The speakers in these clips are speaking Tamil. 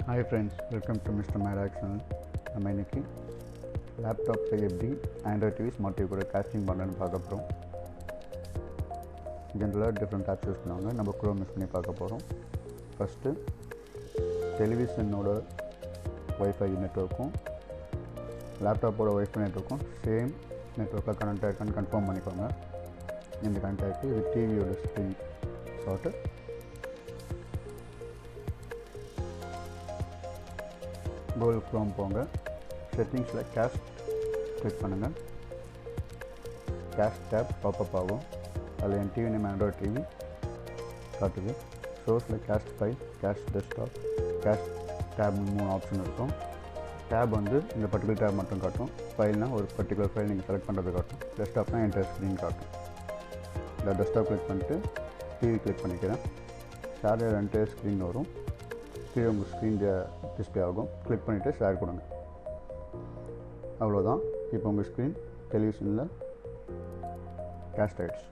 Hi friends, welcome to Mr. Myrak channel. நம்ம இன்னைக்கு லேப்டாப்பில் எப்படி ஆண்ட்ராய்ட் டிவி ஸ்மார்ட் டிவி கூட காஸ்டிங் பண்ணுறேன்னு பார்க்க போகிறோம். ஜென்ரலாக டிஃப்ரெண்ட் ஆப்ஸ் யூஸ் பண்ணுவாங்க. நம்ம க்ரோம் யூஸ் பண்ணி பார்க்க போகிறோம். ஃபஸ்ட்டு டெலிவிஷனோட ஒய்ஃபை நெட்வொர்க்கும் லேப்டாப்போட ஒய்ஃபை நெட்வொர்க்கும் சேம் நெட்வொர்க்கில் கனெக்ட் ஆகிருக்கான்னு கன்ஃபார்ம் பண்ணிக்கோங்க. இந்த கனெக்ட் ஆகிருக்கு. இது டிவியோட ஸ்க்ரீன் ஷாட்டு. கூகுள் க்ரோம் போங்க. செட்டிங்ஸில் கேஸ்ட் கிளிக் பண்ணுங்கள். கேஸ்ட் டேப் பாப்பப் ஆகும். அதில் என் டிவி நேம் ஆண்ட்ராய்ட் டிவி காட்டுது. சோர்ஸில் cast file, cast desktop, cast டேப்னு 3 ஆப்ஷன் இருக்கும். டேப் வந்து இந்த பர்டிகுலர் டேப் மட்டும் காட்டும். ஃபைல்னால் ஒரு பர்டிகுலர் ஃபைல் நீங்கள் செலக்ட் பண்ணுறது காட்டும். டெஸ்க்டாப்னால் என்டையர் ஸ்க்ரீன் காட்டும். இந்த டெஸ்க்டாப் கிளிக் பண்ணிட்டு டிவி கிளிக் பண்ணிக்கிறேன். ஷேர் என்டையர் ஸ்க்ரீன் வரும். கீழே உங்கள் ஸ்க்ரீன் டிஸ்பிளே ஆகும். கிளிக் பண்ணிவிட்டு ஷேர் கொடுங்க. அவ்வளோதான். இப்போ உங்கள் ஸ்க்ரீன் டெலிவிஷனில் கேஸ்ட் ஆகிடுச்சு.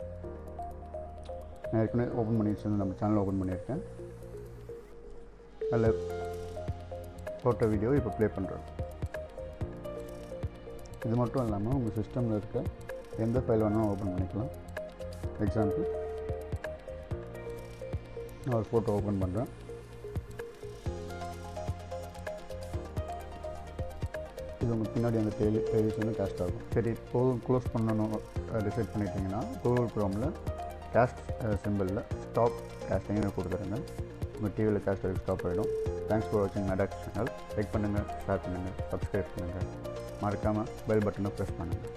நான் ஏற்கனவே ஓப்பன் பண்ணி வச்சுருந்து நம்ம சேனல் ஓப்பன் பண்ணியிருக்கேன். அதில் போட்ட வீடியோ இப்போ ப்ளே பண்ணுறேன். இது மட்டும் இல்லாமல் உங்கள் சிஸ்டமில் இருக்க எந்த ஃபைல் வேணாலும் ஓப்பன் பண்ணிக்கலாம். எக்ஸாம்பிள் நான் ஒரு ஃபோட்டோ ஓப்பன் பண்ணுறேன். இது உங்கள் பின்னாடி அந்த டெலிவிஷனும் கேஸ்ட் ஆகும். சரி, போதும் க்ளோஸ் பண்ணணும் டிசைட் பண்ணிட்டீங்கன்னா கூகுள் க்ரோமில் கேஸ்ட் சிம்பிளில் ஸ்டாப் கேஸ்டிங்னு கொடுத்துருங்க. உங்கள் டிவியில் கேஸ்ட் ஆகி ஸ்டாப் ஆகிடும். தேங்க்ஸ் ஃபார் வாட்சிங் மைடாக் சேனல். லைக் பண்ணுங்கள், ஷேர் பண்ணுங்கள், சப்ஸ்கிரைப் பண்ணுங்கள். மறக்காமல் பெல் பட்டனை ப்ரெஸ் பண்ணுங்கள்.